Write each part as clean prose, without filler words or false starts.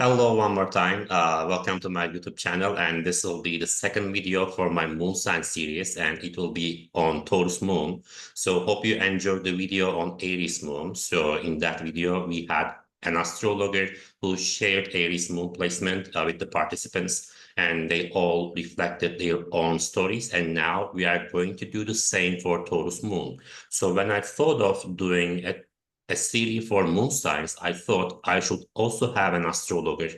Hello, one more time. Welcome to my YouTube channel, and this will be the second video for my moon sign series, and it will be on Taurus Moon. So hope you enjoyed the video on Aries Moon. So in that video, we had an astrologer who shared Aries Moon placement with the participants, and they all reflected their own stories. And now we are going to do the same for Taurus Moon. So when I thought of doing a series for moon signs, I thought I should also have an astrologer.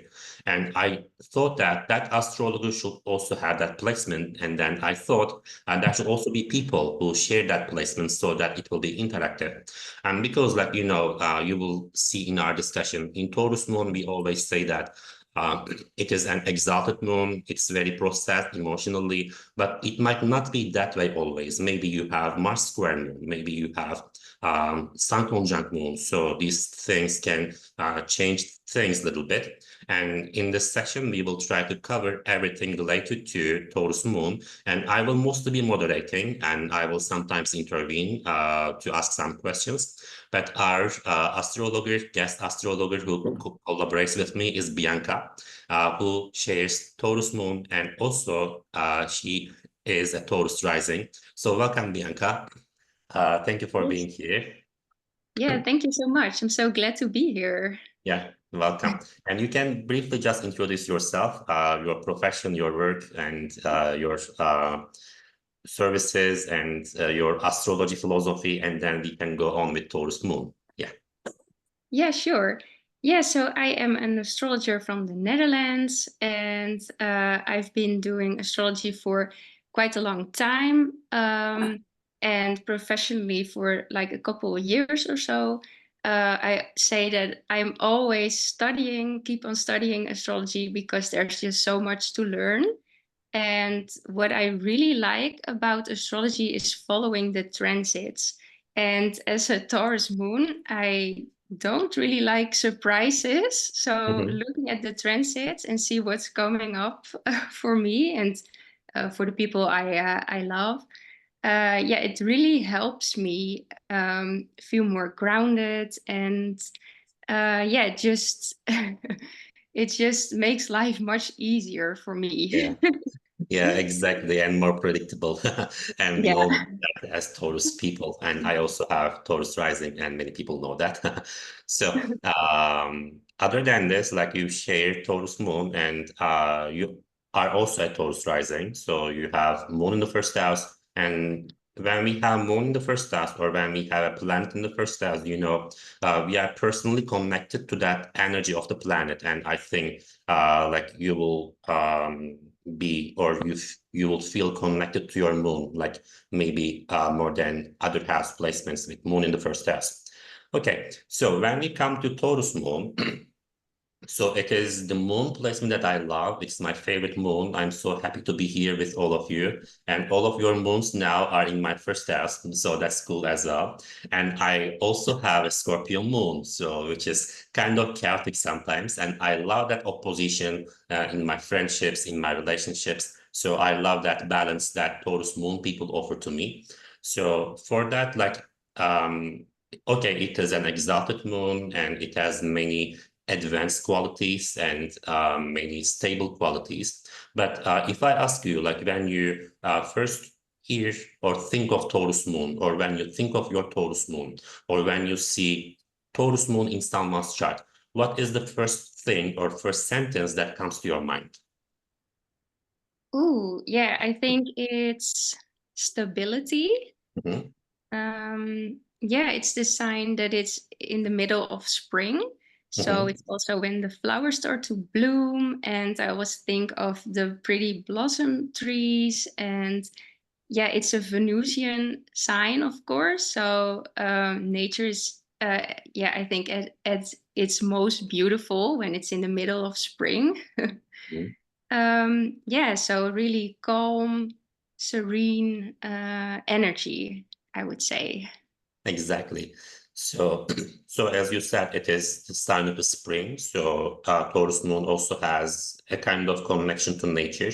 And I thought that that astrologer should also have that placement. And then I thought there should also be people who share that placement so that it will be interactive. And because, like, you will see in our discussion, in Taurus Moon, we always say that it is an exalted moon. It's very processed emotionally, but it might not be that way always. Maybe you have Mars square moon, maybe you have Sun conjunct moon. So these things can change things a little bit. And in this section, we will try to cover everything related to Taurus Moon. And I will mostly be moderating, and I will sometimes intervene to ask some questions. But our guest astrologer who collaborates with me is Bianca, who shares Taurus Moon, and also she is a Taurus rising. So welcome, Bianca. Thank you for being here. Yeah, thank you so much. I'm so glad to be here. Yeah, welcome. And you can briefly just introduce yourself, your profession, your work, and your services, and your astrology philosophy, and then we can go on with Taurus Moon. Yeah. Yeah, sure. Yeah, so I am an astrologer from the Netherlands, and I've been doing astrology for quite a long time, and professionally for like a couple of years or so. I say that I'm always studying, keep on studying astrology because there's just so much to learn. And what I really like about astrology is following the transits. And as a Taurus moon, I don't really like surprises. So looking at the transits and see what's coming up for me and for the people I love, yeah, it really helps me feel more grounded and yeah, just it just makes life much easier for me. Yeah. Yeah, exactly, and more predictable. And we all Yeah. know that as Taurus people, and I also have Taurus rising, and many people know that. So, other than this, like you share Taurus moon, and you are also a Taurus rising. So you have moon in the first house, and when we have moon in the first house, or when we have a planet in the first house, we are personally connected to that energy of the planet, and I think like you will be, or you will feel connected to your moon, like maybe more than other house placements with moon in the first house. Okay, so when we come to Taurus moon, so it is the moon placement that I love. It's my favorite moon. I'm so happy to be here with all of you. And all of your moons now are in my first house, so that's cool as well. And I also have a Scorpio moon, so which is kind of chaotic sometimes. And I love that opposition in my friendships, in my relationships. So I love that balance that Taurus moon people offer to me. So for that, like, okay, it is an exalted moon, and it has many advanced qualities and many stable qualities. But if I ask you, like when you first hear or think of Taurus moon, or when you think of your Taurus moon, or when you see Taurus moon in someone's chart, what is the first thing or first sentence that comes to your mind? Ooh, yeah, I think it's stability. Mhm. Yeah, it's the sign that it's in the middle of spring. So Mhm. it's also when the flowers start to bloom. And I always think of the pretty blossom trees. And yeah, it's a Venusian sign, of course. So nature is, yeah, I think at its most beautiful when it's in the middle of spring. Mhm. Yeah, so really calm, serene energy, I would say. Exactly. So, so as you said, it is the sign of the spring. So, Taurus moon also has a kind of connection to nature.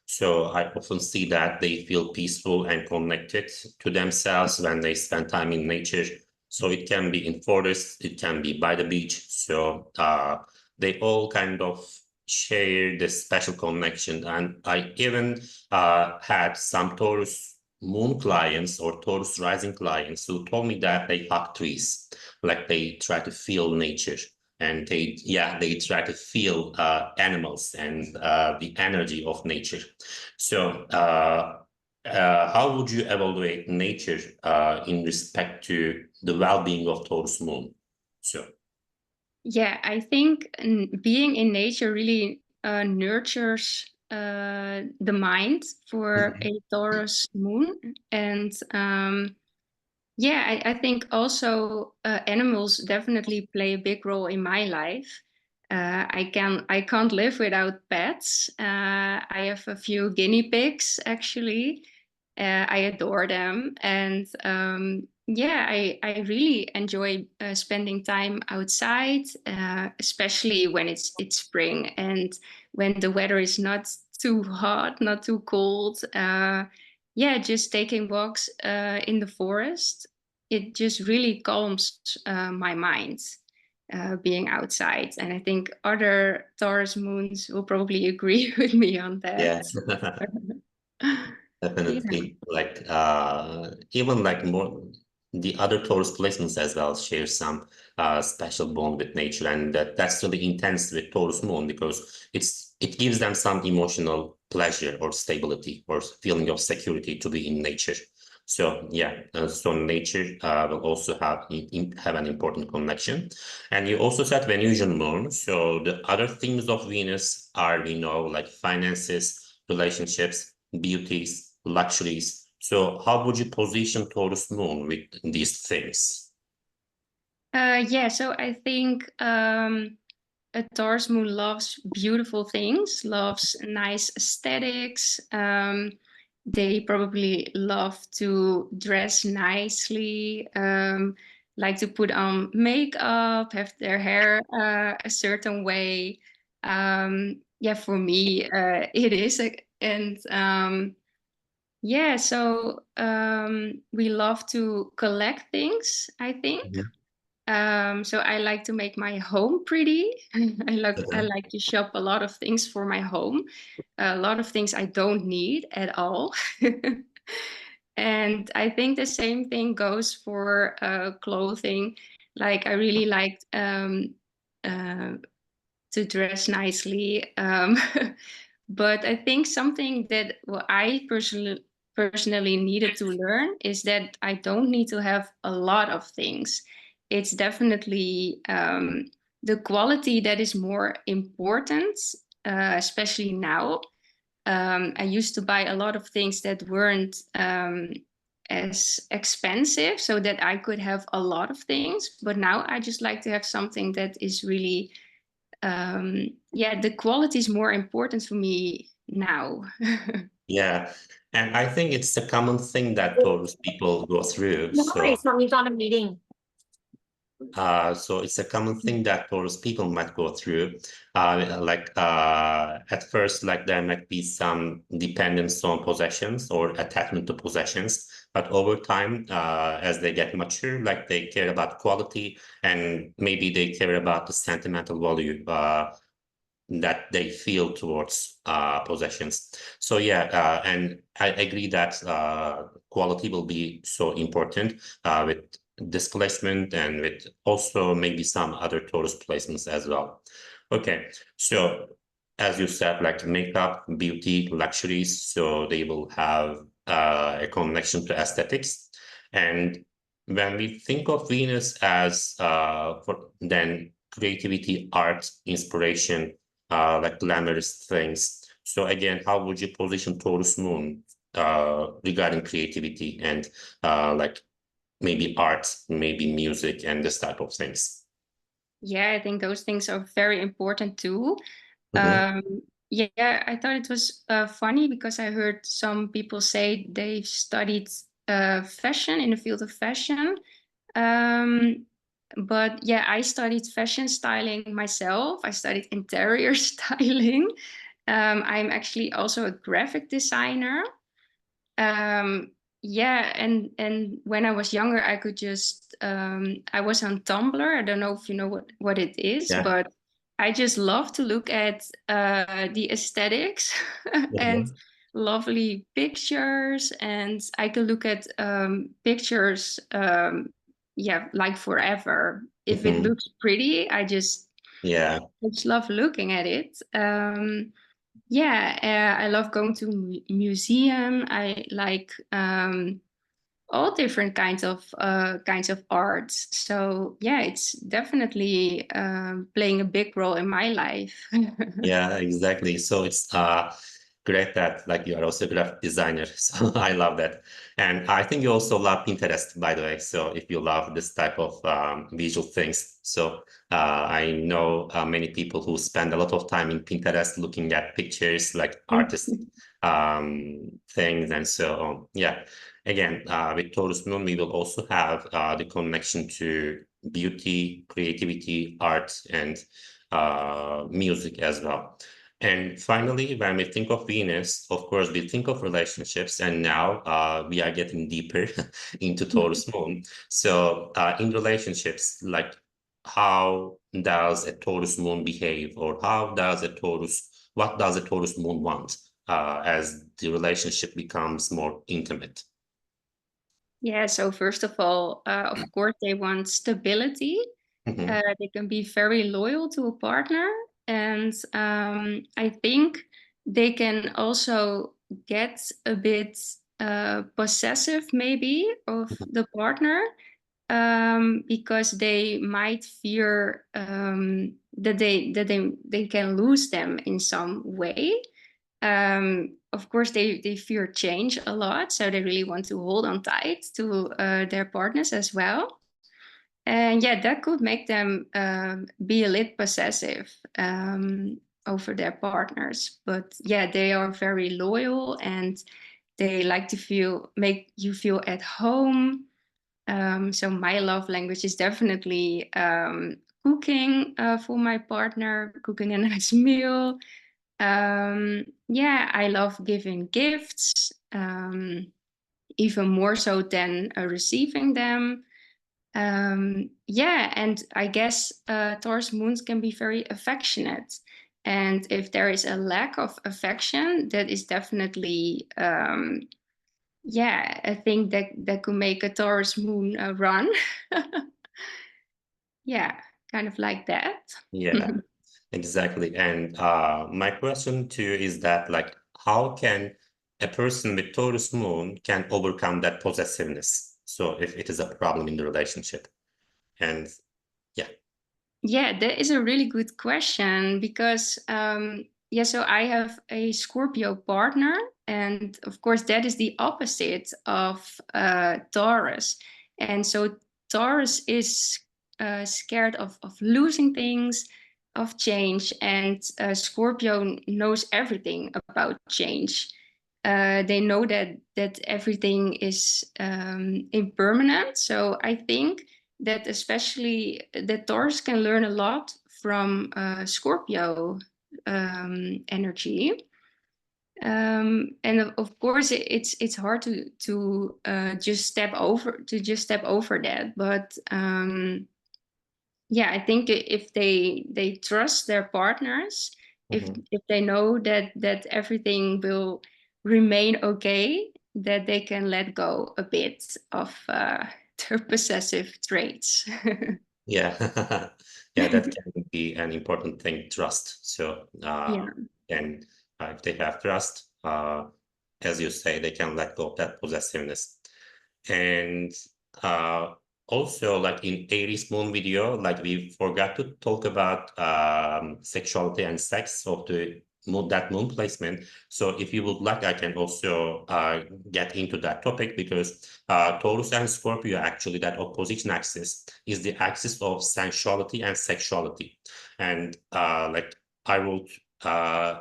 So I often see that they feel peaceful and connected to themselves when they spend time in nature. So it can be in forest, it can be by the beach. So they all kind of share this special connection. And I even had some Taurus Moon clients or Taurus rising clients who told me that they hug trees, like they try to feel nature. And they try to feel animals and the energy of nature. So how would you evaluate nature in respect to the well-being of Taurus Moon? So, Yeah, I think being in nature really nurtures the mind for mhm. a Taurus moon. And yeah, I think also animals definitely play a big role in my life. I can't live without pets. I have a few guinea pigs actually. I adore them, and yeah, I really enjoy spending time outside, especially when it's spring and when the weather is not too hot, not too cold. Yeah, just taking walks in the forest, it just really calms my mind, being outside. And I think other Taurus moons will probably agree with me on that. Yeah. Yeah. Definitely, like even like more the other Taurus placements as well share some special bond with nature, and that's really intense with Taurus Moon because it gives them some emotional pleasure or stability or feeling of security to be in nature. So yeah, so nature will also have an important connection. And you also said Venusian Moon. So the other themes of Venus are, like finances, relationships, beauties, luxuries. So how would you position Taurus Moon with these things? Yeah, so I think a Taurus moon loves beautiful things, loves nice aesthetics. They probably love to dress nicely, like to put on makeup, have their hair a certain way. Yeah, for me, it is. And yeah, so we love to collect things, I think. Mhm. So I like to make my home pretty. I Uh-huh. like to shop a lot of things for my home. A lot of things I don't need at all. And I think the same thing goes for clothing. Like I really like uh, to dress nicely. But I think something that I personally needed to learn is that I don't need to have a lot of things. It's definitely the quality that is more important, especially now. I used to buy a lot of things that weren't as expensive so that I could have a lot of things. But now I just like to have something that is really, yeah, the quality is more important for me now. Yeah, and I think it's a common thing that Taurus people go through. No worries, mommy's on a meeting. So it's a common thing that Taurus people might go through. At first, like there might be some dependence on possessions or attachment to possessions, but over time, as they get mature, like they care about quality and maybe they care about the sentimental value that they feel towards possessions. So yeah, and I agree that quality will be so important with displacement and with also maybe some other Taurus placements as well. Okay, so as you said, like makeup, beauty, luxuries, so they will have a connection to aesthetics. And when we think of Venus as then creativity, art, inspiration, like glamorous things. So again, how would you position Taurus Moon regarding creativity and like maybe art, maybe music and this type of things? Yeah, I think those things are very important too. Mhm. Um, yeah, I thought it was funny because I heard some people say they studied fashion in the field of fashion. Um, but yeah, I studied fashion styling myself. I studied interior styling. I'm actually also a graphic designer. Um, yeah, and when I was younger, I was on Tumblr. I don't know if you know what it is, Yeah. but I just love to look at the aesthetics and Mhm. lovely pictures, and I can look at pictures, yeah, like forever. If it Mhm. looks pretty, Yeah. I just love looking at it. Yeah, I love going to museum. I like all different kinds of art. So yeah, it's definitely playing a big role in my life. Yeah, exactly. So it's great that like you are also a graphic designer. So I love that. And I think you also love Pinterest, by the way. So if you love this type of visual things, so I know many people who spend a lot of time in Pinterest looking at pictures, like artist things and so on. Yeah. Again, with Taurus Moon, we will also have the connection to beauty, creativity, art, and music as well. And finally, when we think of Venus, of course, we think of relationships, and now we are getting deeper into Taurus Moon. So, in relationships, like how does a Taurus Moon behave, or what does a Taurus Moon want as the relationship becomes more intimate? Yeah, so first of all, of course, they want stability. Mhm, They can be very loyal to a partner, and I think they can also get a bit possessive, maybe, of mhm, the partner, because they might fear that they can lose them in some way. Of course, they fear change a lot, so they really want to hold on tight to their partners as well. And yeah, that could make them be a little possessive over their partners. But yeah, they are very loyal and they like to make you feel at home. So my love language is definitely cooking for my partner, cooking a nice meal. Yeah, I love giving gifts, even more so than receiving them. Yeah, and I guess Taurus moons can be very affectionate. And if there is a lack of affection, that is definitely, yeah, I think that could make a Taurus moon run. Yeah, kind of like that. yeah. Exactly. And my question to you is that like how can a person with Taurus moon can overcome that possessiveness? So if it is a problem in the relationship. And yeah. Yeah, that is a really good question because yeah, so I have a Scorpio partner, and of course that is the opposite of Taurus, and so Taurus is scared of losing things, of change, and Scorpio knows everything about change. They know that everything is impermanent, so I think that especially that Taurus can learn a lot from Scorpio energy. And of course, it's hard to just step over that. But yeah, I think if they trust their partners, Mhm. if they know that everything will remain okay, that they can let go a bit of their possessive traits. Yeah. Yeah, that can be an important thing, trust. So Yeah. and if they have trust, as you say, they can let go of that possessiveness. And uh, also, like in Aries Moon video, like we forgot to talk about sexuality and sex of the moon, that moon placement. So if you would like, I can also get into that topic because Taurus and Scorpio, actually, that opposition axis is the axis of sensuality and sexuality. And like I would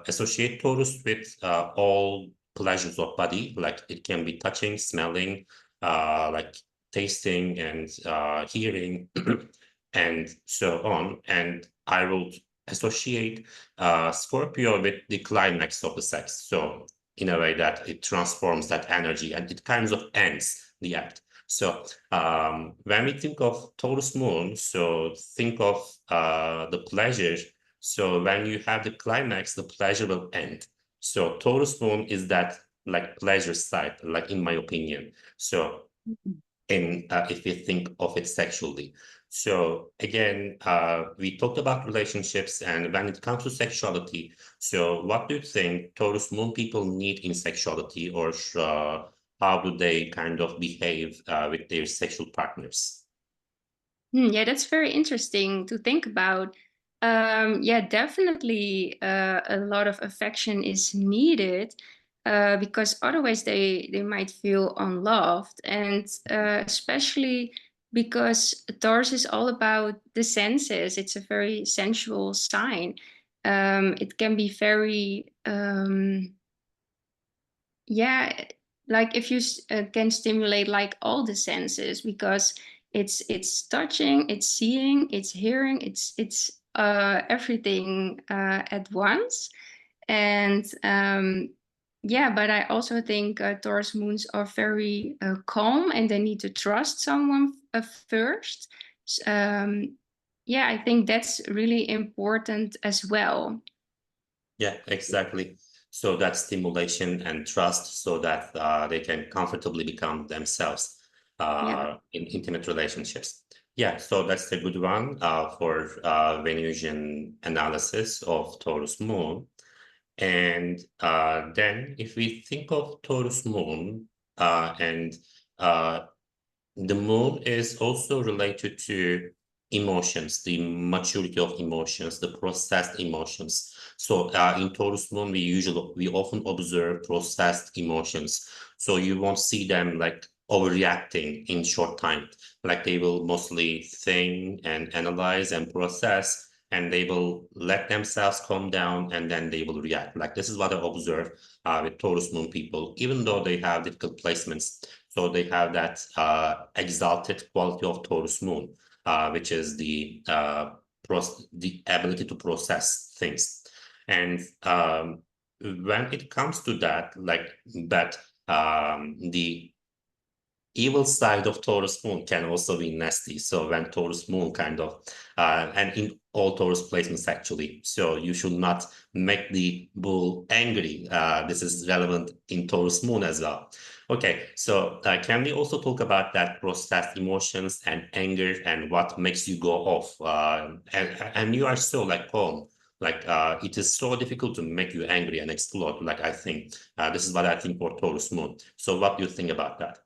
associate Taurus with all pleasures of body, like it can be touching, smelling, like tasting and hearing and so on. And I will associate Scorpio with the climax of the sex. So in a way that it transforms that energy and it kind of ends the act. So when we think of Taurus moon, so think of the pleasure. So when you have the climax, the pleasure will end. So Taurus moon is that like pleasure side, like in my opinion. So in if you think of it sexually. So again, we talked about relationships, and when it comes to sexuality, so what do you think Taurus moon people need in sexuality, or how do they kind of behave with their sexual partners? Yeah, that's very interesting to think about. Yeah, definitely a lot of affection is needed because otherwise they might feel unloved, and especially because Taurus is all about the senses. It's a very sensual sign. It can be very yeah, like if you can stimulate like all the senses because it's touching, it's seeing, it's hearing, it's everything at once. And yeah, but I also think Taurus moons are very calm and they need to trust someone first. Yeah, I think that's really important as well. Yeah, exactly. So that stimulation and trust so that they can comfortably become themselves Yeah. in intimate relationships. Yeah, so that's a good one for Venusian analysis of Taurus moon. And then if we think of Taurus moon and uh, the moon is also related to emotions, the maturity of emotions, the processed emotions. So in Taurus moon, we often observe processed emotions. So you won't see them like overreacting in short time. Like they will mostly think and analyze and process, and they will let themselves calm down, and then they will react. Like this is what I observe with Taurus moon people, even though they have difficult placements. So they have that exalted quality of Taurus moon, which is the ability to process things. And when it comes to that, like that, the evil side of Taurus moon can also be nasty. So when Taurus moon kind of, and in all Taurus placements actually, so you should not make the bull angry. This is relevant in Taurus moon as well. Okay, so can we also talk about that processed emotions and anger and what makes you go off? And you are so like calm. Like it is so difficult to make you angry and explode. Like I think this is what I think for Taurus moon. So what do you think about that?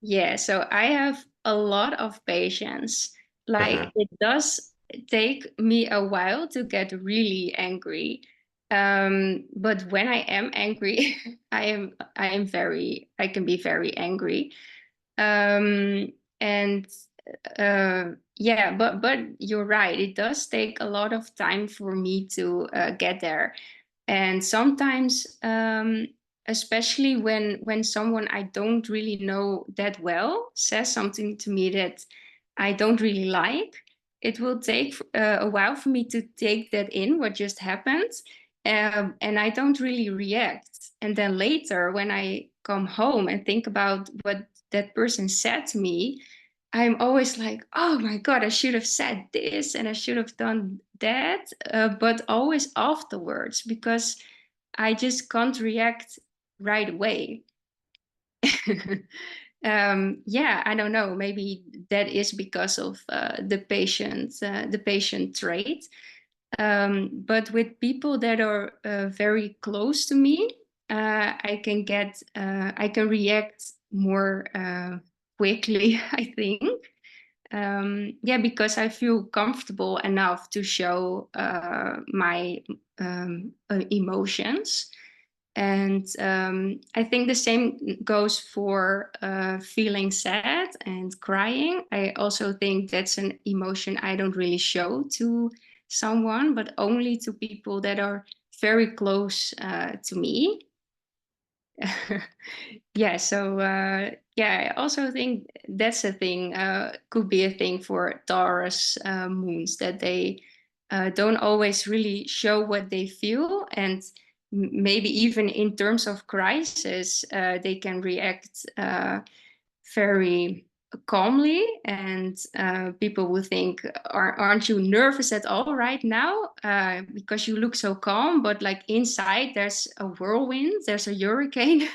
Yeah, so I have a lot of patience. Uh-huh. Like it does take me a while to get really angry. But when I am angry, I can be very angry. Um, and yeah, but you're right. It does take a lot of time for me to get there. And sometimes especially when someone I don't really know that well says something to me that I don't really like, it will take a while for me to take that in what just happened, and I don't really react. And then later when I come home and think about what that person said to me, I'm always like, oh my God, I should have said this and I should have done that, but always afterwards because I just can't react right away. Yeah, I don't know. Maybe that is because of the patient trait. But with people that are very close to me, I can react more quickly, I think. Yeah, because I feel comfortable enough to show my emotions. And I think the same goes for feeling sad and crying. I also think that's an emotion I don't really show to someone, but only to people that are very close to me. Yeah, so yeah, I also think that's a thing, could be a thing for Taurus moons that they don't always really show what they feel, and maybe even in terms of crisis, they can react very calmly, and people will think, aren't you nervous at all right now? Because you look so calm, but like inside there's a whirlwind, there's a hurricane,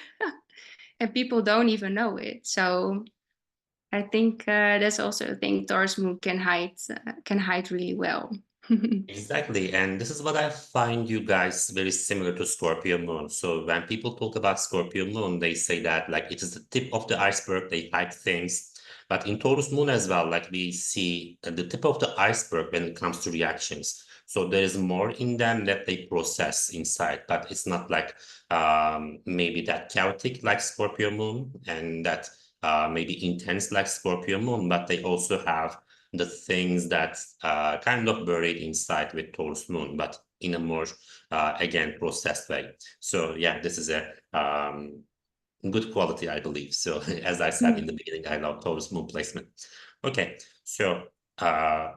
and people don't even know it. So I think that's also a thing Taurus Moon can hide really well. Exactly. And this is what I find you guys very similar to Scorpio Moon. So when people talk about Scorpio Moon, they say that like it is the tip of the iceberg, they hide things. But in Taurus Moon as well, like we see the tip of the iceberg when it comes to reactions. So there is more in them that they process inside, but it's not like maybe that chaotic like Scorpio Moon and that maybe intense like Scorpio Moon, but they also have the things that kind of buried inside with Taurus Moon, but in a more, again, processed way. So yeah, this is a good quality, I believe. So as I said in the beginning, I love Taurus Moon placement. Okay, uh,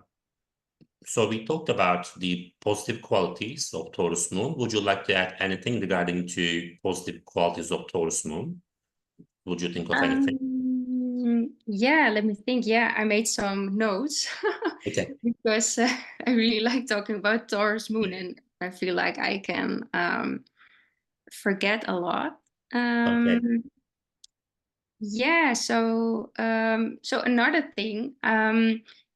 so we talked about the positive qualities of Taurus Moon. Would you like to add anything regarding to positive qualities of Taurus Moon? Would you think of anything? Yeah, let me think. Yeah, I made some notes Okay. because I really like talking about Taurus Moon, and I feel like I can forget a lot. Okay. Um, yeah, so another thing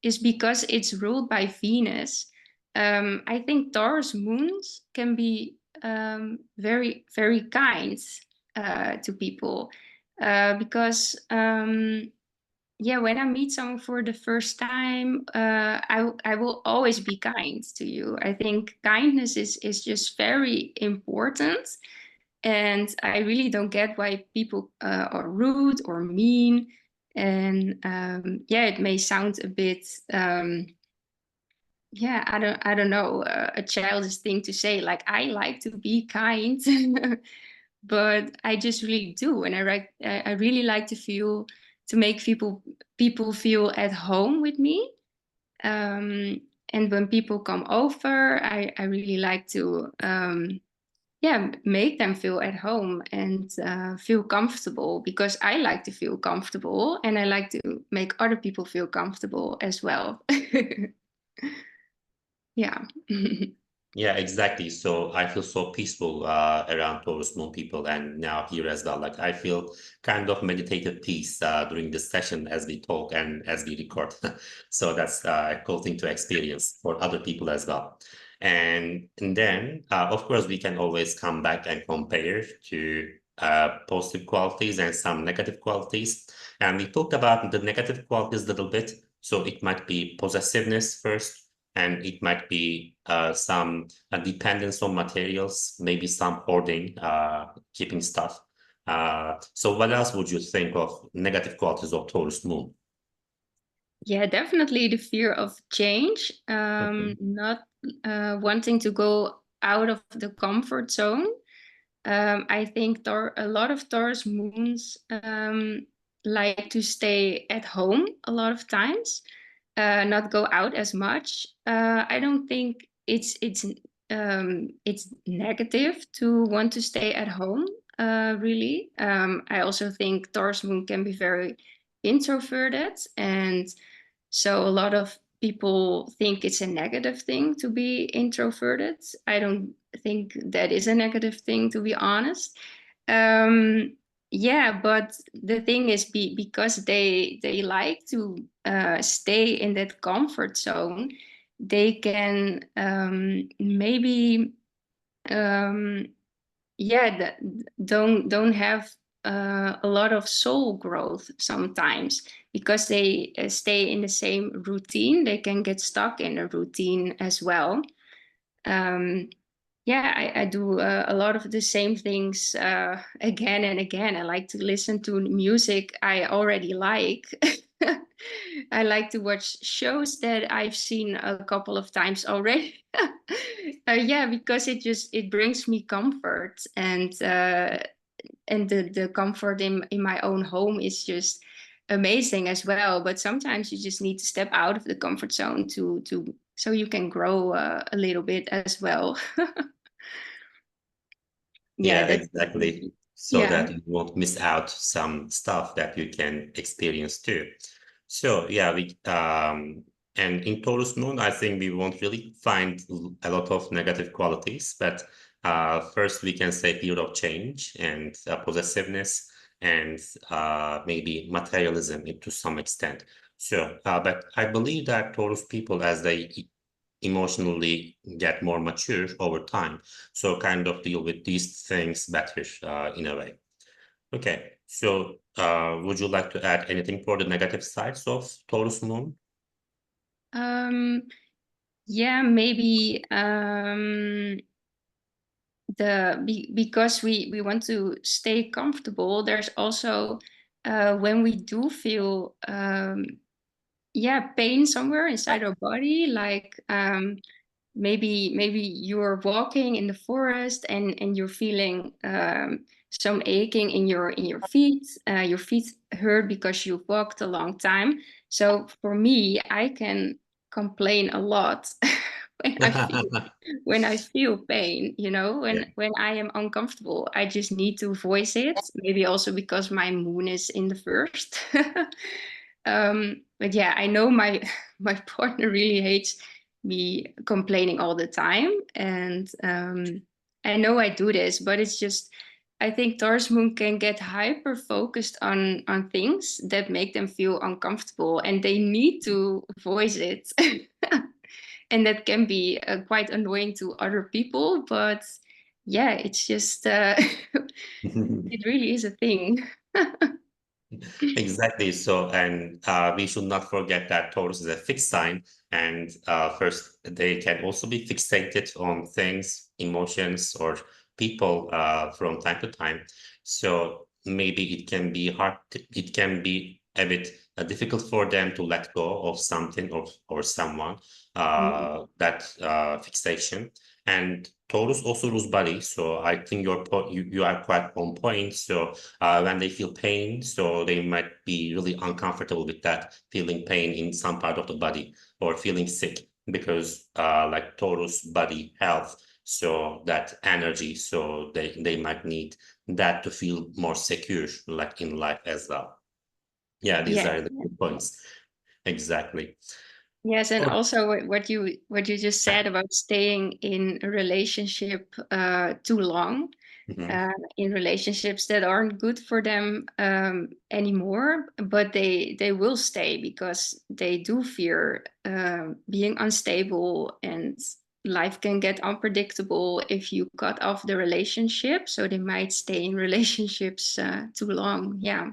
is because it's ruled by Venus. I think Taurus moons can be very, very kind to people because yeah, when I meet someone for the first time, I will always be kind to you. I think kindness is just very important, and I really don't get why people are rude or mean. And yeah, it may sound a bit yeah, I don't know, a childish thing to say. Like I like to be kind, but I just really do, and I really like to make people feel at home with me. Um, and when people come over, I really like to yeah, make them feel at home and feel comfortable, because I like to feel comfortable and I like to make other people feel comfortable as well. Yeah. Yeah, exactly. So I feel so peaceful around Taurus Moon people, and now here as well. Like I feel kind of meditative peace during this session as we talk and as we record. So that's a cool thing to experience for other people as well. And then, of course, we can always come back and compare to positive qualities and some negative qualities. And we talked about the negative qualities a little bit. So it might be possessiveness first, and it might be some dependence on materials, maybe some hoarding, keeping stuff. So what else would you think of negative qualities of Taurus Moon? Yeah, definitely the fear of change, Mhm. not wanting to go out of the comfort zone. I think a lot of Taurus moons like to stay at home a lot of times, not go out as much. I don't think it's negative to want to stay at home. Really, I also think Taurus moon can be very introverted, and so a lot of people think it's a negative thing to be introverted. I don't think that is a negative thing, to be honest. Yeah, but the thing is, because they like to stay in that comfort zone, they can maybe um, yeah, don't have a lot of soul growth sometimes, because they stay in the same routine. They can get stuck in a routine as well. um, yeah, I do a lot of the same things again and again. I like to listen to music I already like. I like to watch shows that I've seen a couple of times already. Yeah, because it brings me comfort, and the comfort in my own home is just amazing as well. But sometimes you just need to step out of the comfort zone to so you can grow a little bit as well. Yeah, Yeah, that's exactly. so Yeah. that you won't miss out some stuff that you can experience too. So yeah, we and in Taurus Moon, I think we won't really find a lot of negative qualities, but first we can say fear of change and possessiveness and maybe materialism to some extent. So, but I believe that Taurus people, as they emotionally get more mature over time, so kind of deal with these things better in a way. Okay, so would you like to add anything for the negative sides of Taurus Moon? Um, yeah, maybe because we want to stay comfortable, there's also when we do feel yeah, pain somewhere inside our body, like maybe you're walking in the forest and you're feeling some aching in your feet. Your feet hurt because you've walked a long time. So for me, I can complain a lot when I feel pain, you know, Yeah. when I am uncomfortable. I just need to voice it. Maybe also because my moon is in the first. But yeah, I know my my partner really hates me complaining all the time, and I know I do this, but it's just I think Taurus Moon can get hyper focused on things that make them feel uncomfortable, and they need to voice it. And that can be quite annoying to other people, but yeah, it's just it really is a thing. Exactly. So, and we should not forget that Taurus is a fixed sign, and first, they can also be fixated on things, emotions, or people from time to time. So maybe it can be hard. It can be a bit difficult for them to let go of something or someone. Mm. That fixation. And Taurus also rules body. So I think you are quite on point. So when they feel pain, so they might be really uncomfortable with that, feeling pain in some part of the body or feeling sick because like Taurus body health, so that energy, so they might need that to feel more secure, like in life as well. Yeah, these Yeah. are the good points. Exactly. Yes, and Oh, also what you just said about staying in a relationship too long, mhm. in relationships that aren't good for them anymore, but they will stay because they do fear being unstable, and life can get unpredictable if you cut off the relationship. So they might stay in relationships too long. Yeah.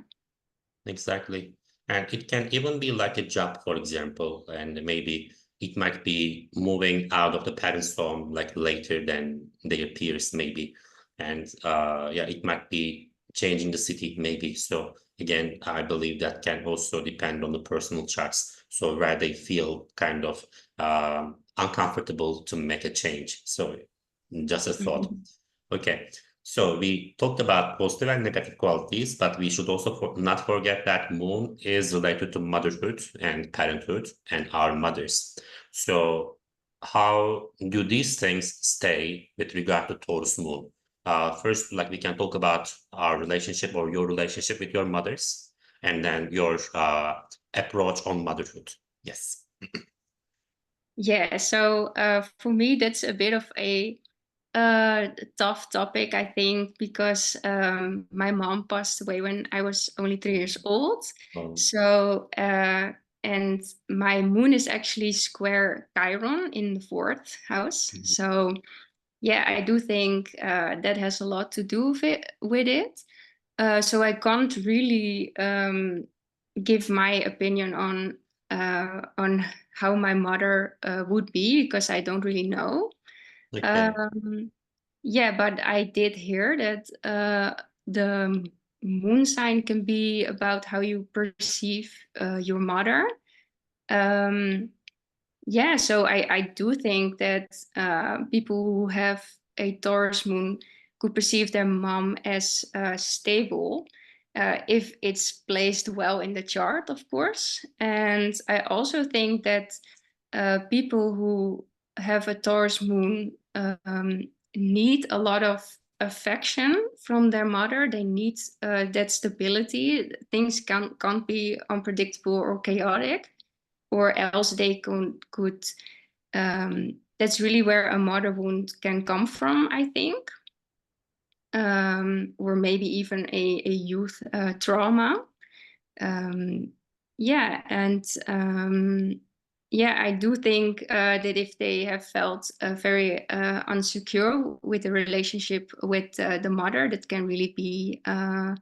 Exactly. And it can even be like a job, for example, and maybe it might be moving out of the parents' home like later than their peers, maybe. And yeah, it might be changing the city, maybe. So again, I believe that can also depend on the personal charts. So where they feel kind of uncomfortable to make a change. So just a thought. Mhm. Okay. So we talked about positive and negative qualities, but we should also not forget that moon is related to motherhood and parenthood and our mothers. So how do these things stay with regard to Taurus moon? First, like we can talk about our relationship or your relationship with your mothers, and then your approach on motherhood. Yes. Yeah, so for me, that's a bit of a tough topic, I think, because my mom passed away when I was only 3 years old. Um, So, and my moon is actually square Chiron in the fourth house. So, yeah, I do think that has a lot to do with it. So I can't really give my opinion on how my mother would be because I don't really know. okay. Um, yeah, but I did hear that the moon sign can be about how you perceive your mother. Um, yeah, so I do think that people who have a Taurus moon could perceive their mom as stable if it's placed well in the chart, of course. And I also think that people who have a Taurus moon need a lot of affection from their mother. They need that stability. Things can't be unpredictable or chaotic, or else they could. That's really where a mother wound can come from, I think, or maybe even a youth trauma. Yeah, and yeah, I do think that if they have felt very unsecure with the relationship with the mother, that can really be yeah,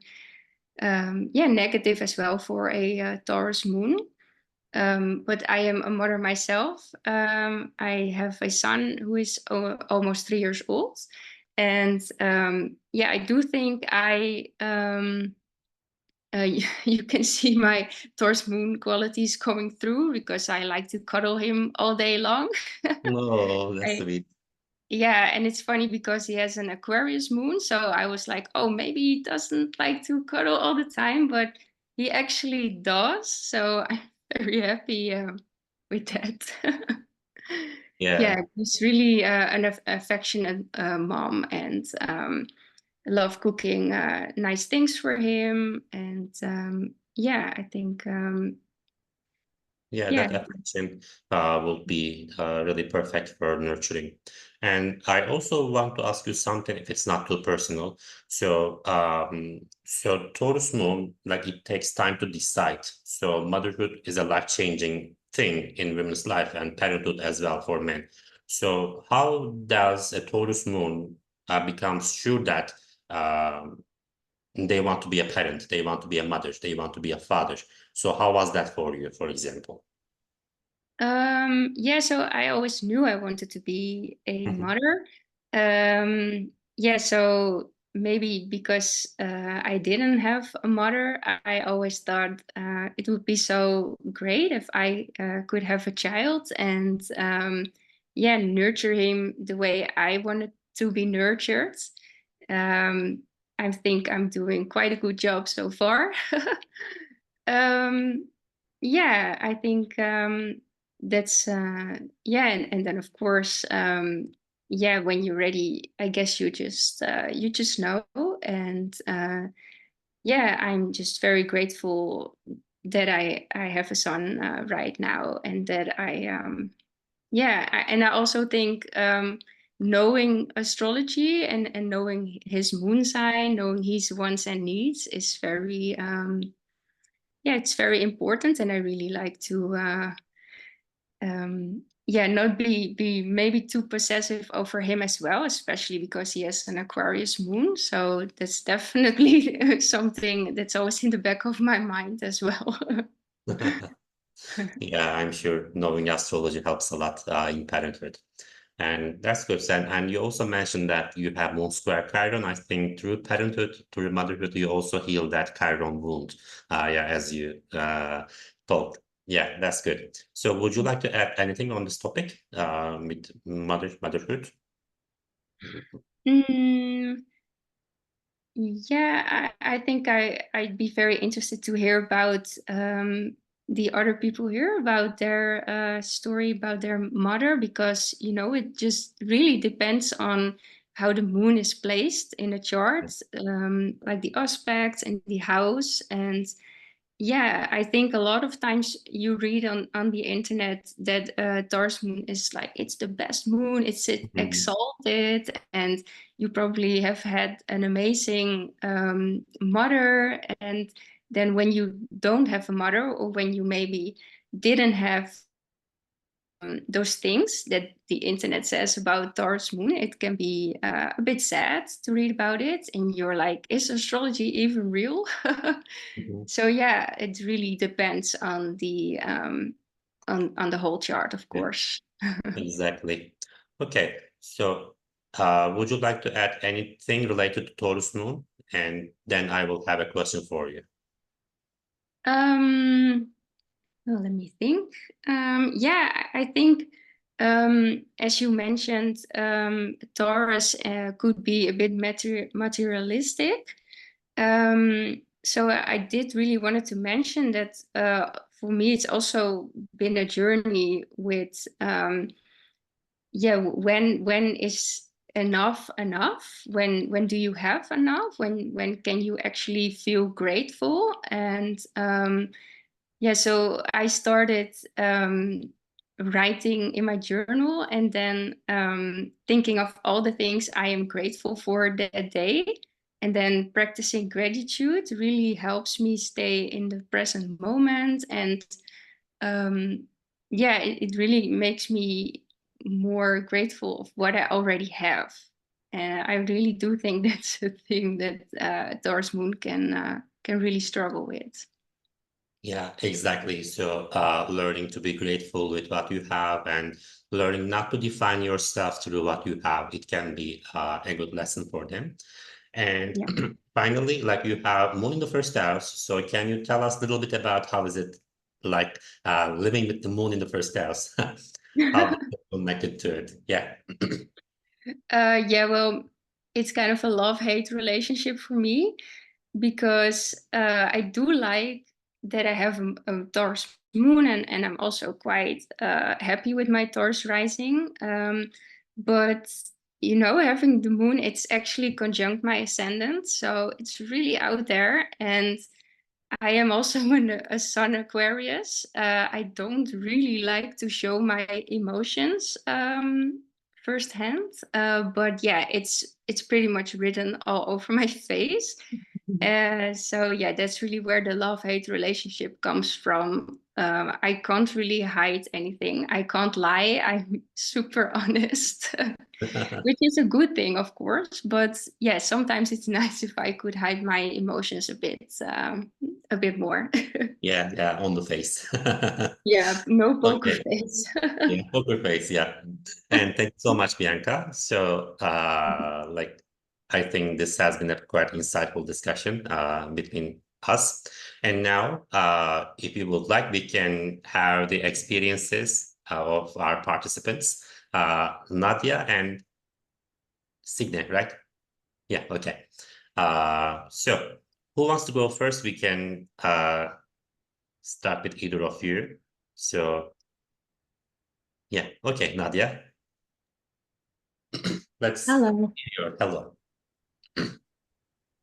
negative as well for a Taurus moon. But I am a mother myself. I have a son who is almost 3 years old, and yeah, I do think you can see my Taurus moon qualities coming through because I like to cuddle him all day long. No, that's I, sweet. yeah, and it's funny because he has an Aquarius moon, so I was like, oh, maybe he doesn't like to cuddle all the time, but he actually does. So I'm very happy with that. Yeah. Yeah, he's really an affectionate mom, and love cooking nice things for him. And yeah, I think Yeah, yeah. that affection will be really perfect for nurturing. And I also want to ask you something, if it's not too personal. So Taurus moon, like it takes time to decide. So motherhood is a life-changing thing in women's life and parenthood as well for men. So how does a Taurus moon become sure that they want to be a parent, they want to be a mother, they want to be a father? So how was that for you, for example? Yeah, so I always knew I wanted to be a Mhm. mother. Yeah, so maybe because I didn't have a mother, I always thought it would be so great if I could have a child and yeah, nurture him the way I wanted to be nurtured. Um, I think I'm doing quite a good job so far. Um, yeah, I think that's yeah, and then of course, yeah, when you're ready, I guess you just know, and yeah, I'm just very grateful that I have a son right now, and that yeah, and I also think knowing astrology and knowing his moon sign, knowing his wants and needs is very yeah, it's very important, and I really like to yeah, not be maybe too possessive over him as well, especially because he has an Aquarius moon. So that's definitely something that's always in the back of my mind as well. Yeah, I'm sure knowing astrology helps a lot in parenthood. And that's good. And you also mentioned that you have moon square Chiron. I think through parenthood, through motherhood, you also heal that Chiron wound. Yeah, as you told. Yeah, that's good. So would you like to add anything on this topic with motherhood? Mm, yeah, I think I'd be very interested to hear about the other people here about their story about their mother, because you know it just really depends on how the moon is placed in a chart, like the aspects and the house. And yeah, I think a lot of times you read on the internet that Taurus moon is like it's the best moon, it's Mhm. exalted, and you probably have had an amazing mother. And then when you don't have a mother, or when you maybe didn't have those things that the internet says about Taurus moon, it can be a bit sad to read about it, and you're like, is astrology even real? Mhm. So yeah, it really depends on the whole chart, of Yeah, course. exactly. Okay, so would you like to add anything related to Taurus moon? And then I will have a question for you. um, well, let me think. Yeah, I think as you mentioned, Taurus could be a bit materialistic. So I did really wanted to mention that for me, it's also been a journey with yeah, when is enough? When do you have enough? When can you actually feel grateful? And yeah, so I started writing in my journal, and then thinking of all the things I am grateful for that day. And then practicing gratitude really helps me stay in the present moment. And yeah, it really makes me more grateful of what I already have. And I really do think that's a thing that Taurus Moon can really struggle with. Yeah, exactly. So, learning to be grateful with what you have and learning not to define yourself through what you have, it can be a good lesson for them. And Yeah. finally, like you have moon in the first house. So, can you tell us a little bit about how is it like living with the moon in the first house? How do you get connected to it? Yeah. Yeah, well, it's kind of a love-hate relationship for me, because I do like that I have a Taurus moon, and I'm also quite happy with my Taurus rising. But having the moon, it's actually conjunct my ascendant, so it's really out there. And I am also a Sun Aquarius. I don't really like to show my emotions firsthand, but yeah, it's pretty much written all over my face. So yeah, that's really where the love-hate relationship comes from. I can't really hide anything. I can't lie. I'm super honest, which is a good thing, of course. But yeah, sometimes it's nice if I could hide my emotions a bit more. Yeah, yeah, on the face. Yeah, no poker Okay. face. Yeah, poker face, yeah. And thank you so much, Bianca. So, like, I think this has been a quite insightful discussion between us. And now, if you would like, we can have the experiences of our participants, Nadia and Signe, right? Yeah, okay. So, who wants to go first? We can start with either of you. So, yeah, okay, Nadia. Let's Hello. hear your hello.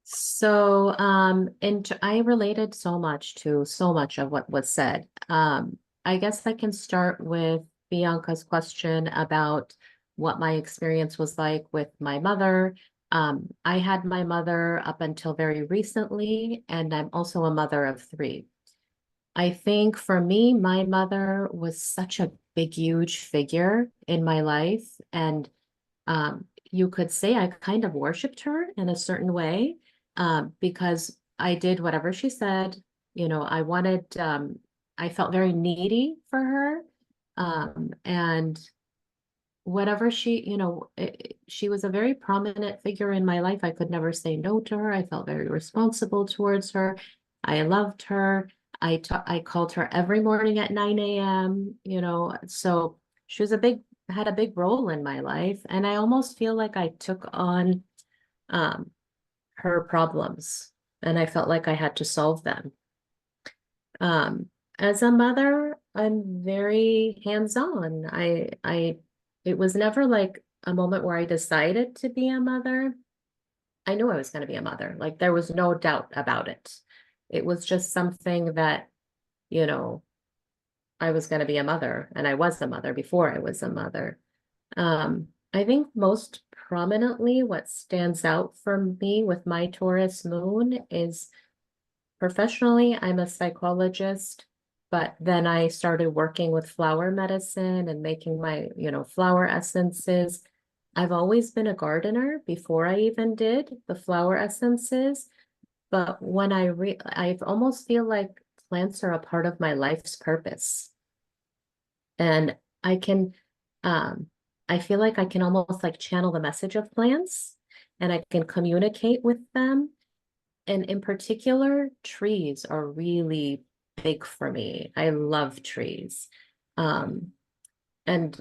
So, and I related so much of what was said. I guess I can start with Bianca's question about what my experience was like with my mother. I had my mother up until very recently, and I'm also a mother of three. I think for me, my mother was such a big, huge figure in my life, and you could say I kind of worshiped her in a certain way, because I did whatever she said. I felt very needy for her. And whatever she was a very prominent figure in my life. I could never say no to her. I felt very responsible towards her. I loved her. I called her every morning at 9 a.m., so she had a big role in my life. And I almost feel like I took on um, her problems, and I felt like I had to solve them. Um, as a mother, I'm very hands-on. It was never like a moment where I decided to be a mother. I knew I was going to be a mother. Like there was no doubt about it. It was just something that, you know, I was going to be a mother, and I was a mother before I was a mother. I think most prominently what stands out for me with my Taurus moon is professionally, I'm a psychologist, but then I started working with flower medicine and making my, flower essences. I've always been a gardener before I even did the flower essences, but when I almost feel like plants are a part of my life's purpose. And I can, um, I feel like I can almost like channel the message of plants, and I can communicate with them. And in particular, trees are really big for me. I love trees. Um, and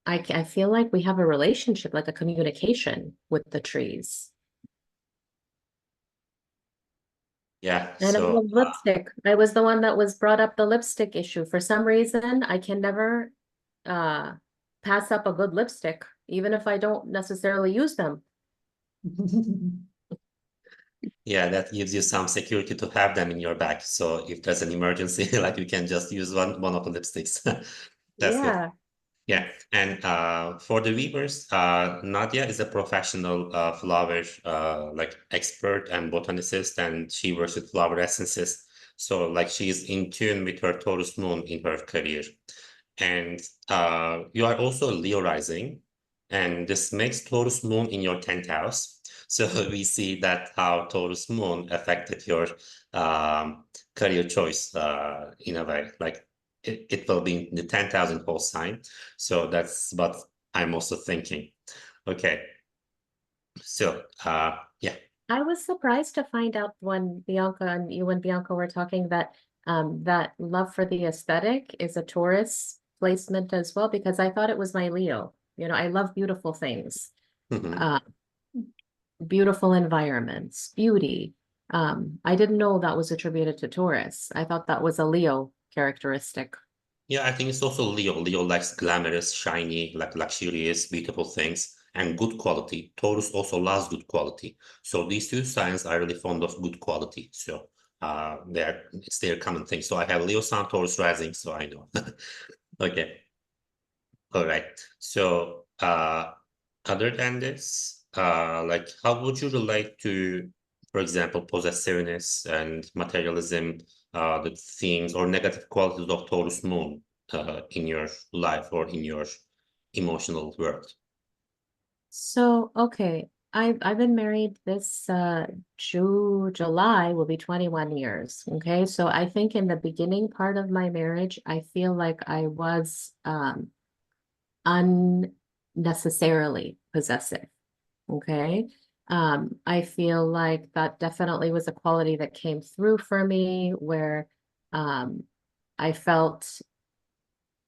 I feel like we have a relationship, like a communication with the trees. Yeah, And I so love lipstick. I was the one that was brought up the lipstick issue. For some reason, I can never uh pass up a good lipstick. even if I don't necessarily use them. Yeah, that gives you some security to have them in your bag. So if there's an emergency, like you can just use one of the lipsticks. That's good. Yeah. Yeah, and for the weavers, Nadia is a professional flower like expert and botanicist, and she works with flower essences. So like she's in tune with her Taurus moon in her career. And you are also Leo rising, and this makes Taurus moon in your 10th house. So we see that how Taurus moon affected your career choice in a way. Like it will be in the 10,000 whole sign. So that's what I'm also thinking. Okay. So yeah. I was surprised to find out when Bianca and you and Bianca were talking that that love for the aesthetic is a Taurus placement as well, because I thought it was my Leo. You know, I love beautiful things, Mhm. uh, beautiful environments, beauty. I didn't know that was attributed to Taurus. I thought that was a Leo characteristic. Yeah, I think it's also Leo. Leo likes glamorous, shiny, like luxurious, beautiful things and good quality. Taurus also loves good quality. So these two signs are really fond of good quality. So it's their common thing. So I have Leo Sun, Taurus rising, so I know. Okay. All right. So other than this, like how would you relate to, for example, possessiveness and materialism, the themes or negative qualities of Taurus moon in your life or in your emotional world? So, okay, I've been married this July will be 21 years. Okay. So I think in the beginning part of my marriage, I feel like I was unnecessarily possessive. Okay. I feel like that definitely was a quality that came through for me where um I felt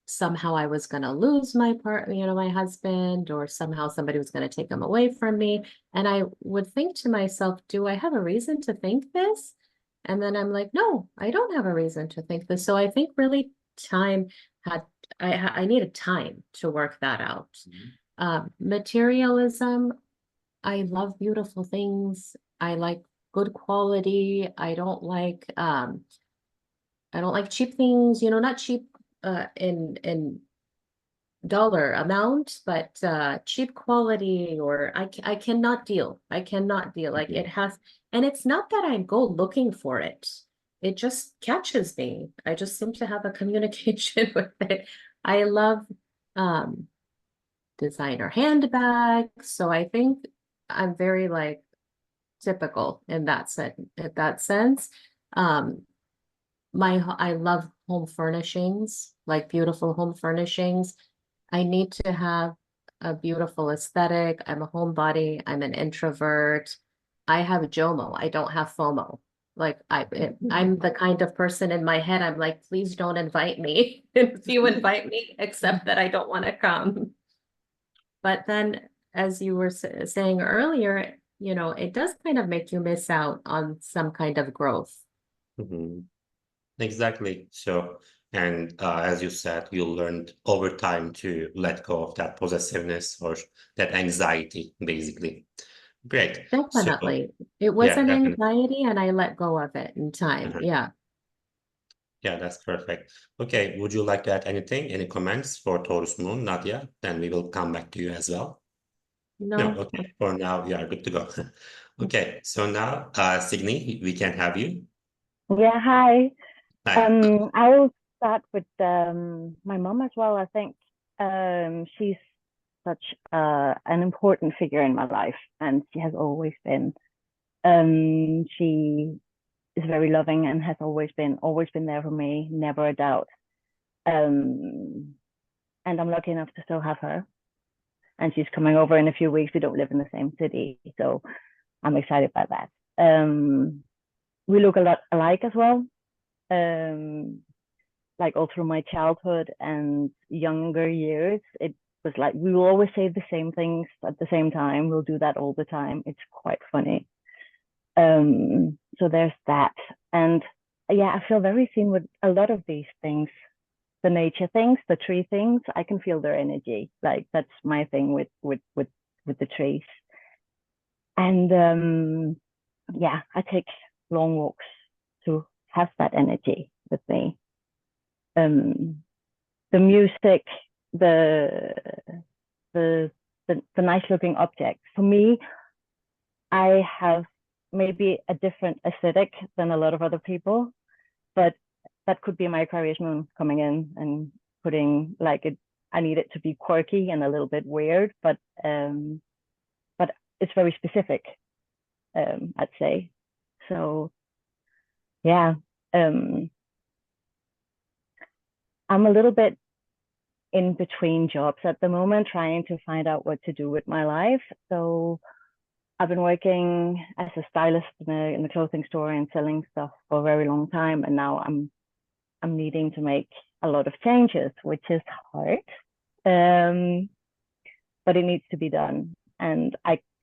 somehow I was going to lose my part, you know, my husband, or somehow somebody was going to take him away from me. And I would think to myself, do I have a reason to think this? And then I'm like, no, I don't have a reason to think this. So I think really time had, I needed time to work that out. Materialism, I love beautiful things. I like good quality. I don't like cheap things, you know, not cheap in dollar amount, but cheap quality, or I cannot deal. I cannot deal. Like Mhm. it has, and it's not that I go looking for it. It just catches me. I just seem to have a communication with it. I love um designer handbags. So I think I'm very like typical in that sense. Um I love home furnishings, like beautiful home furnishings. I need to have a beautiful aesthetic. I'm a homebody. I'm an introvert. I have JOMO. I don't have FOMO. Like I'm the kind of person in my head, I'm like, please don't invite me. If you invite me, accept that I don't want to come. But then, as you were saying earlier, you know, it does kind of make you miss out on some kind of growth. Mhm. Exactly. So, and as you said, you learned over time to let go of that possessiveness or that anxiety, basically. Great. So, Definitely. It was yeah, an definitely. anxiety and I let go of it in time. Uh-huh. Yeah. Yeah, that's perfect. Okay, would you like to add anything? Any comments for Taurus Moon, Nadia? Then we will come back to you as well. No, No. okay. For now, we are good to go. Okay, so now, Signy, we can have you. Yeah, hi. Hi. I'll start with my mom as well. I think she's such an important figure in my life, and she has always been. She is very loving and has always been there for me, never a doubt. Um, and I'm lucky enough to still have her. And she's coming over in a few weeks. We don't live in the same city, so I'm excited by that. We look a lot alike as well. Like all through my childhood and younger years, it was like we will always say the same things at the same time. We'll do that all the time. It's quite funny. So there's that. And yeah, I feel very seen with a lot of these things. the nature things, the tree things, I can feel their energy. Like that's my thing with the trees. And yeah, I take long walks to have that energy with me. The music, the nice looking objects. For me, I have maybe a different aesthetic than a lot of other people, but that could be my Aquarius moon coming in and putting like it. I need it to be quirky and a little bit weird, but it's very specific. I'd say. So yeah, I'm a little bit in between jobs at the moment, trying to find out what to do with my life. So I've been working as a stylist in the clothing store and selling stuff for a very long time, and now I'm needing to make a lot of changes, which is hard, but it needs to be done. And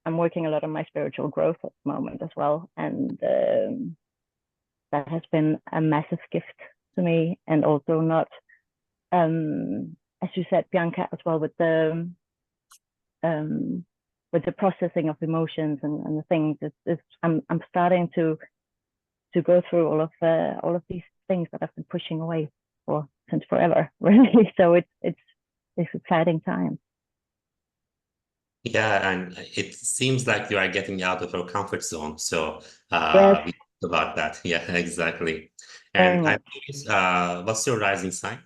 I'm working a lot on my spiritual growth at the moment as well, and that has been a massive gift to me, and also not, as you said, Bianca, as well, with the processing of emotions and the things. I'm starting to go through all of these things that I've been pushing away for since forever, really. So it's exciting time. Yeah, and it seems like you are getting out of your comfort zone. So Yes, we talked about that. Yeah, exactly. very And I'm much. curious, what's your rising sign?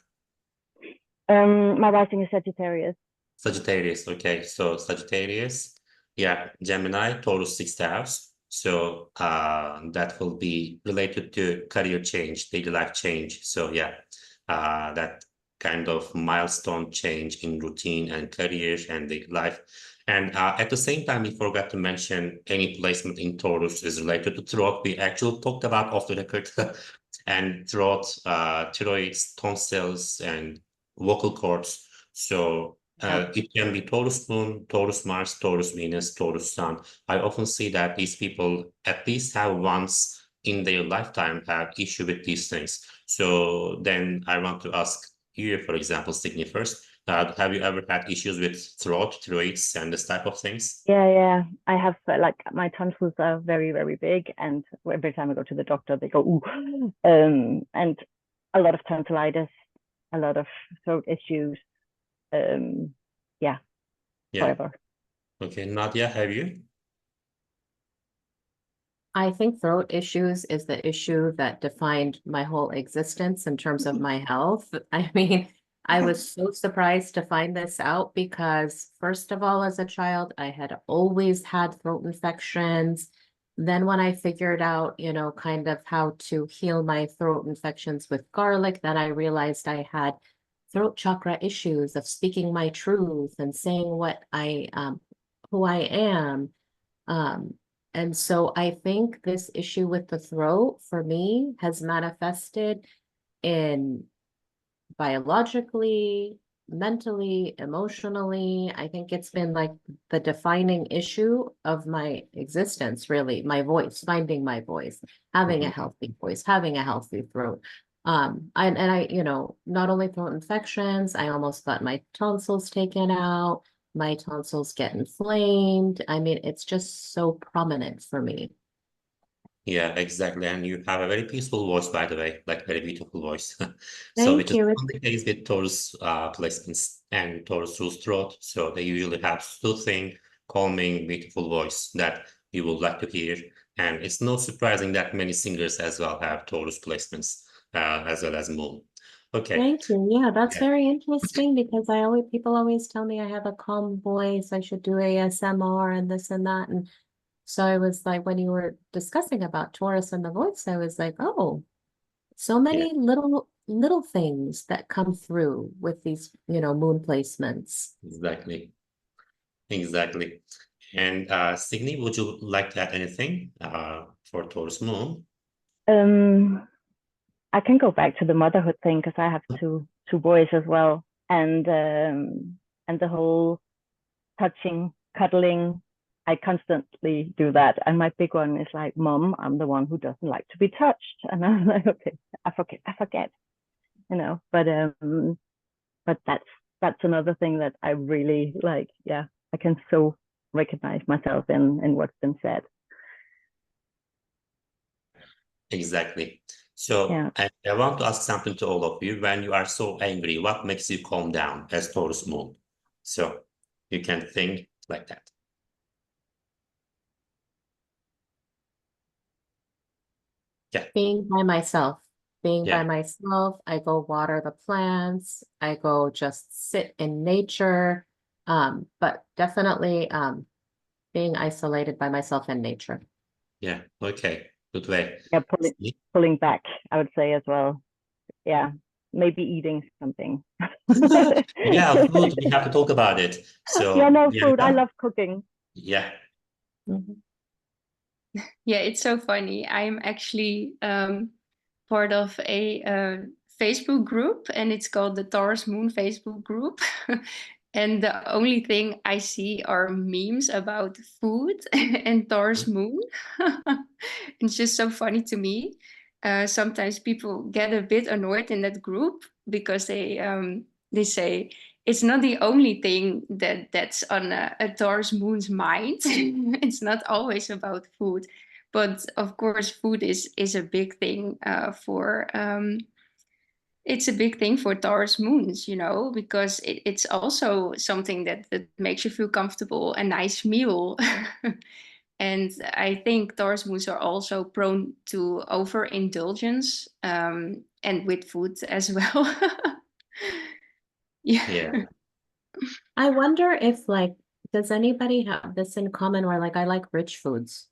My rising is Sagittarius. Sagittarius. Okay, so Sagittarius, yeah, Gemini, Taurus sixth house. So that will be related to career change, daily life change. So yeah, that kind of milestone change in routine and career and daily life. And at the same time, we forgot to mention any placement in Taurus is related to throat. We actually talked about off the record and throat, thyroids, tonsils, and vocal cords. So it can be Taurus Moon, Taurus Mars, Taurus Venus, Taurus Sun. I often see that these people at least have once in their lifetime have issue with these things. So then I want to ask you, for example, Sydney first. Have you ever had issues with throat, throats, and this type of things? Yeah. I have like my tonsils are very, very big, and every time I go to the doctor, they go, ooh, and a lot of tonsillitis, a lot of throat issues. Yeah, Yeah. forever. Okay, Nadia, have you? I think throat issues is the issue that defined my whole existence in terms of my health. I mean, I was so surprised to find this out because, first of all, as a child, I had always had throat infections. Then, when I figured out, kind of how to heal my throat infections with garlic, then I realized I had throat chakra issues of speaking my truth and saying who I am. And so I think this issue with the throat for me has manifested in biologically, mentally, emotionally. I think it's been like the defining issue of my existence, really, my voice, finding my voice, having a healthy voice, having a healthy throat. I, not only throat infections, I almost got my tonsils taken out. My tonsils get inflamed. I mean, it's just so prominent for me. Yeah, exactly. And you have a very peaceful voice, by the way, like very beautiful voice. So Thank which is you. often the case with Taurus placements and Taurus rules throat. So they usually have soothing, calming, beautiful voice that you would like to hear. And it's no surprising that many singers as well have Taurus placements as well as Moon. Okay. Thank you. Yeah, that's Yeah. very interesting because people always tell me I have a calm voice, I should do ASMR and this and that. And so I was like, when you were discussing about Taurus and the voice, I was like, oh, so Yeah, many little things that come through with these, moon placements. exactly. Exactly. And Signy, would you like to add anything for Taurus Moon? Um, I can go back to the motherhood thing because I have two boys as well, and the whole touching, cuddling. I constantly do that, and my big one is like, "Mom, I'm the one who doesn't like to be touched," and I'm like, "Okay, I forget." but that's another thing that I really like. Yeah, I can so recognize myself in what's been said. Exactly. So Yeah. I want to ask something to all of you. When you are so angry, what makes you calm down as Taurus Moon? So you can think like that. Yeah. Being by myself. Being by Yeah. myself, I go water the plants, I go just sit in nature. But definitely being isolated by myself in nature. Yeah. Okay. Good way. Yeah, pulling back, I would say as well. Yeah, maybe eating something. Yeah, food. We have to talk about it. Yeah, So no, food. I Bianca, love cooking. yeah. Mhm. Yeah, it's so funny. I'm actually part of a Facebook group, and it's called the Taurus Moon Facebook group. And the only thing I see are memes about food and Taurus Moon. It's just so funny to me. Sometimes people get a bit annoyed in that group because they say it's not the only thing that's on a Taurus Moon's mind. It's not always about food, but of course, food is a big thing for. It's a big thing for Taurus moons, because it's also something that makes you feel comfortable, a nice meal. And I think Taurus moons are also prone to overindulgence, and with food as well. Yeah. Yeah. I wonder if does anybody have this in common where I like rich foods?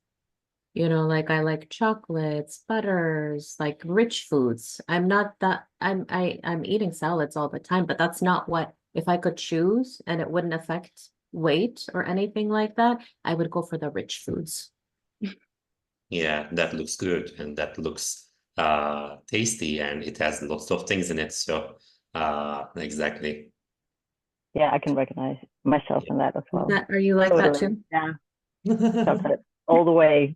Like I like chocolates, butters, like rich foods. I'm not that I'm eating salads all the time, but that's not what if I could choose and it wouldn't affect weight or anything like that, I would go for the rich foods. Yeah, that looks good and that looks tasty and it has lots of things in it. So exactly. Yeah, I can recognize myself in that as well. Are you like that Totally. too? Yeah, chocolate all the way.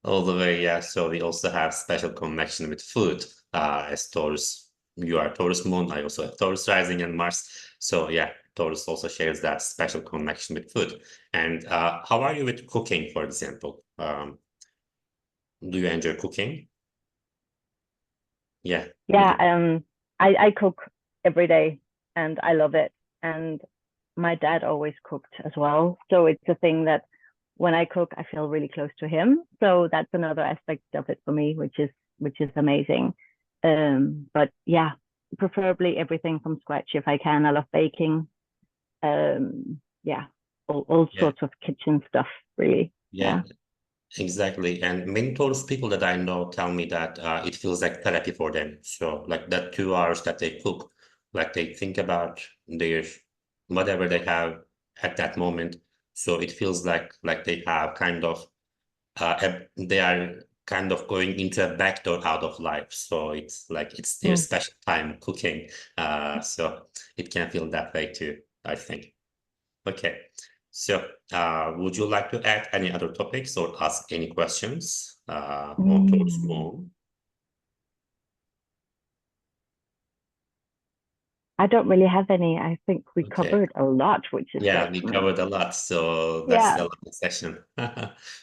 All the way, yeah. So we also have special connection with food. As Taurus, you are Taurus Moon. I also have Taurus Rising and Mars. So yeah, Taurus also shares that special connection with food. And how are you with cooking, for example? Do you enjoy cooking? Yeah. Yeah, I cook every day and I love it. And my dad always cooked as well. So it's a thing that when I cook, I feel really close to him. So that's another aspect of it for me, which is amazing. But yeah, preferably everything from scratch if I can. I love baking. Yeah, all Yeah. sorts of kitchen stuff, really. Yeah. Exactly. And many Taurus people that I know tell me that it feels like therapy for them. So like that 2 hours that they cook, like they think about their whatever they have at that moment. So it feels like they have kind of they are kind of going into a back door out of life. So it's like it's their Mm. special time cooking. So it can feel that way too, I think. Okay. So, would you like to add any other topics or ask any questions on Taurus Mm. Moon? I don't really have any. I think we Okay. covered a lot, which is Yeah, great we for me. covered a lot, so that's Yeah. the last session.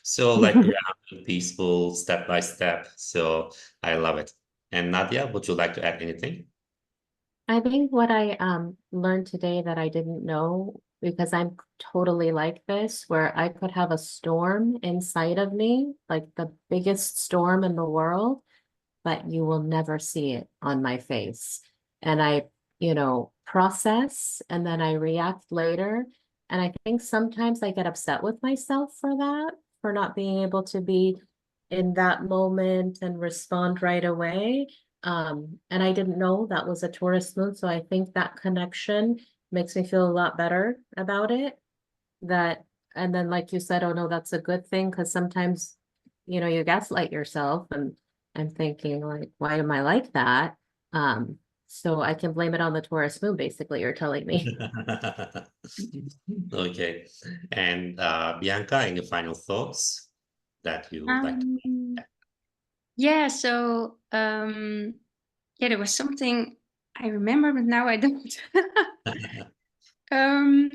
So, like grounded, peaceful, step by step. So, I love it. And Nadia, would you like to add anything? I think what I learned today that I didn't know, because I'm totally like this, where I could have a storm inside of me, like the biggest storm in the world, but you will never see it on my face. And I, process and then I react later. And I think sometimes I get upset with myself for that, for not being able to be in that moment and respond right away. And I didn't know that was a Taurus moon. So I think that connection makes me feel a lot better about it. And then like you said, oh no, that's a good thing because sometimes, you gaslight yourself and I'm thinking like, why am I like that? So I can blame it on the Taurus moon, basically, you're telling me. Okay. And Bianca, any final thoughts that you would like to Yeah, so Yeah, there was something I remember, but now I don't. Um,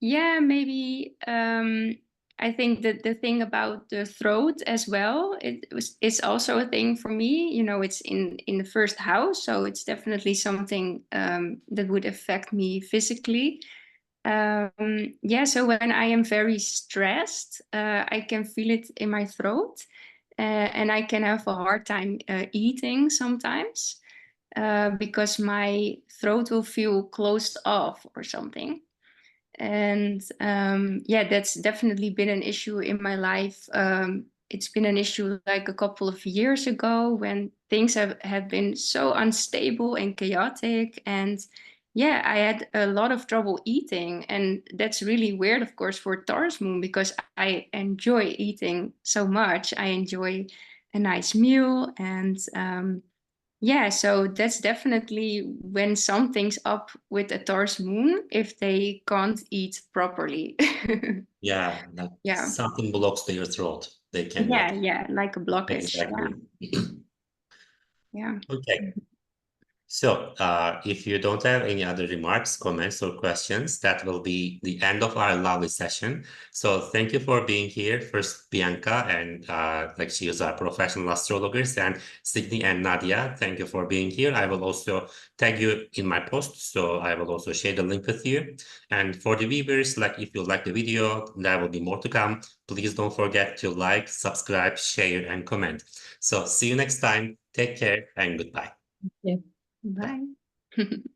yeah, maybe I think that the thing about the throat as well, it's also a thing for me. You know, it's in the first house, so it's definitely something that would affect me physically. Yeah, so when I am very stressed, I can feel it in my throat, and I can have a hard time eating sometimes because my throat will feel closed off or something. And yeah, that's definitely been an issue in my life. It's been an issue like a couple of years ago when things have been so unstable and chaotic. And yeah, I had a lot of trouble eating. And that's really weird, of course, for Taurus Moon because I enjoy eating so much. I enjoy a nice meal and yeah, so that's definitely when something's up with a Taurus moon if they can't eat properly. Yeah, like Yeah. something blocks their throat. They Yeah, cannot. yeah, like a blockage. Yeah. Exactly. Yeah. Okay. So, if you don't have any other remarks, comments, or questions, that will be the end of our lovely session. So, thank you for being here. First, Bianca, and like she is our professional astrologers, and Sydney and Nadia, thank you for being here. I will also tag you in my post, so I will also share the link with you. And for the viewers, like if you like the video, there will be more to come. Please don't forget to like, subscribe, share, and comment. So, see you next time. Take care and goodbye. Yeah. Bye.